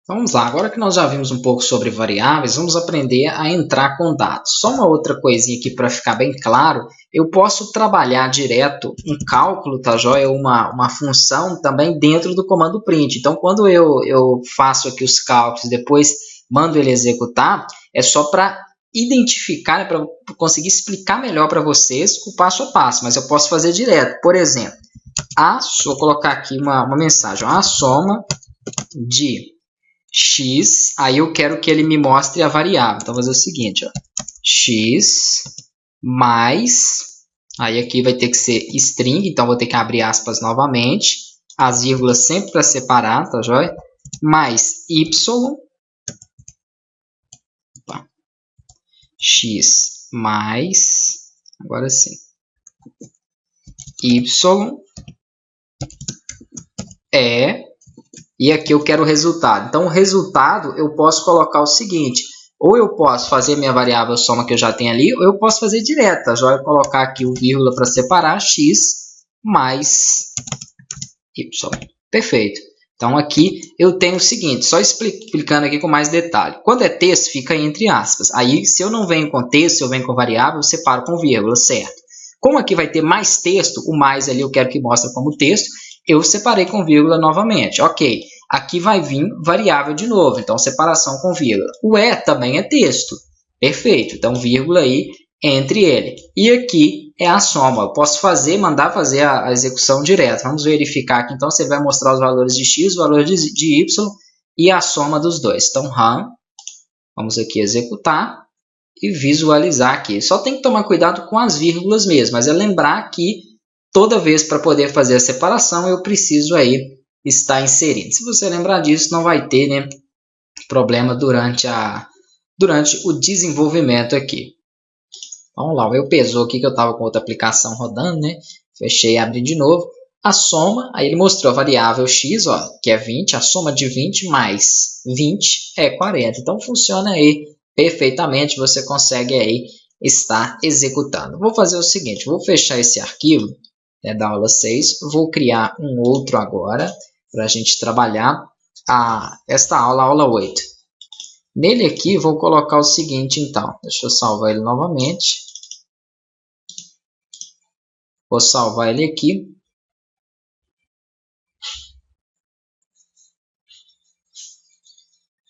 Então vamos lá, agora que nós já vimos um pouco sobre variáveis, vamos aprender a entrar com dados. Só uma outra coisinha aqui para ficar bem claro, eu posso trabalhar direto um cálculo, tá joia? Uma função também dentro do comando print. Então quando eu faço aqui os cálculos, depois mando ele executar, é só para identificar, para conseguir explicar melhor para vocês o passo a passo, mas eu posso fazer direto. Por exemplo, vou colocar aqui uma mensagem, a soma de x, aí eu quero que ele me mostre a variável. Então, vou fazer o seguinte, ó, x mais, aí aqui vai ter que ser string, então vou ter que abrir aspas novamente, as vírgulas sempre para separar, tá joia? Mais y, x mais, agora sim, y e aqui eu quero o resultado. Então, o resultado eu posso colocar o seguinte, ou eu posso fazer minha variável soma que eu já tenho ali, ou eu posso fazer direto, tá? Já eu colocar aqui o vírgula para separar, x mais y. Perfeito. Então, aqui eu tenho o seguinte, só explicando aqui com mais detalhe. Quando é texto, fica entre aspas. Aí, se eu não venho com texto, se eu venho com variável, eu separo com vírgula, certo? Como aqui vai ter mais texto, o mais ali eu quero que mostre como texto, eu separei com vírgula novamente. Ok, aqui vai vir variável de novo, então separação com vírgula. O também é texto. Perfeito, então vírgula aí entre ele. E aqui é a soma. Eu posso mandar fazer a execução direta. Vamos verificar aqui, então você vai mostrar os valores de x, os valores de y e a soma dos dois. Então, run, vamos aqui executar e visualizar aqui. Só tem que tomar cuidado com as vírgulas mesmo, mas é lembrar que toda vez para poder fazer a separação eu preciso aí estar inserindo. Se você lembrar disso, não vai ter, né, problema durante o desenvolvimento aqui. Vamos lá, eu pesou aqui que eu estava com outra aplicação rodando, né? Fechei e abri de novo. A soma, aí ele mostrou a variável x, ó, que é 20, a soma de 20 mais 20 é 40. Então funciona aí perfeitamente, você consegue aí estar executando. Vou fazer o seguinte, vou fechar esse arquivo da aula 6, vou criar um outro agora, para a gente trabalhar esta aula, a aula 8. Nele aqui, vou colocar o seguinte, então, deixa eu salvar ele novamente. Vou salvar ele aqui.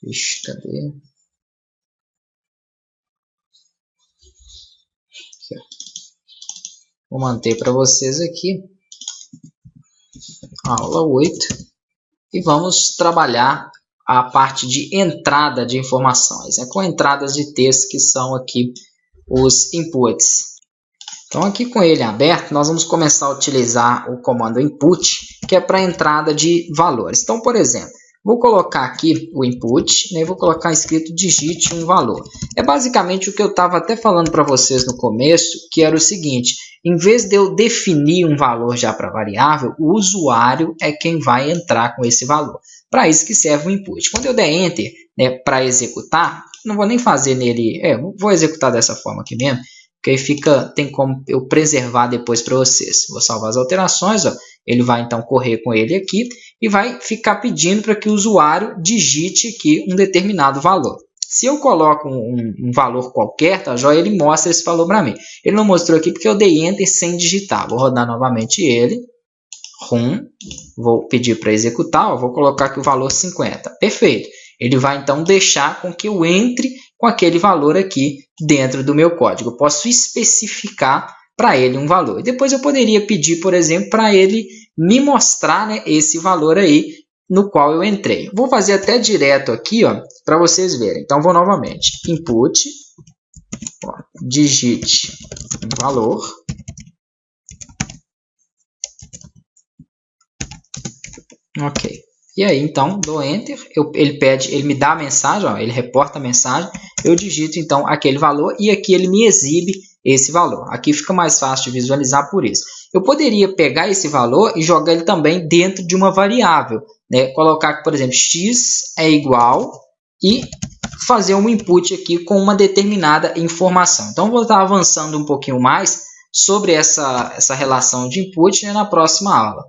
Ixi, cadê? Aqui, vou manter para vocês aqui a aula 8 e vamos trabalhar a parte de entrada de informações, com entradas de texto que são aqui os inputs. Então aqui com ele aberto, nós vamos começar a utilizar o comando input, que é para entrada de valores. Então, por exemplo, vou colocar aqui o input, né, vou colocar escrito digite um valor. É basicamente o que eu estava até falando para vocês no começo, que era o seguinte, em vez de eu definir um valor já para variável, o usuário é quem vai entrar com esse valor. Para isso que serve o input. Quando eu der enter, né, para executar, não vou nem fazer nele, vou executar dessa forma aqui mesmo, porque aí tem como eu preservar depois para vocês. Vou salvar as alterações, ó. Ele vai então correr com ele aqui e vai ficar pedindo para que o usuário digite aqui um determinado valor. Se eu coloco um valor qualquer, tá, joia, ele mostra esse valor para mim. Ele não mostrou aqui porque eu dei enter sem digitar. Vou rodar novamente ele. Run. Vou pedir para executar, ó, vou colocar aqui o valor 50. Perfeito. Ele vai então deixar com que eu entre com aquele valor aqui dentro do meu código. Eu posso especificar para ele um valor. E depois eu poderia pedir, por exemplo, para ele me mostrar, né, esse valor aí no qual eu entrei. Vou fazer até direto aqui, para vocês verem. Então, vou novamente. Input, ó, digite um valor. Ok. E aí, então, dou Enter, ele me dá a mensagem, ó, ele reporta a mensagem, eu digito, então, aquele valor e aqui ele me exibe esse valor. Aqui fica mais fácil de visualizar por isso. Eu poderia pegar esse valor e jogar ele também dentro de uma variável, né? Colocar, por exemplo, x é igual e fazer um input aqui com uma determinada informação. Então, vou estar avançando um pouquinho mais sobre essa relação de input, né, na próxima aula.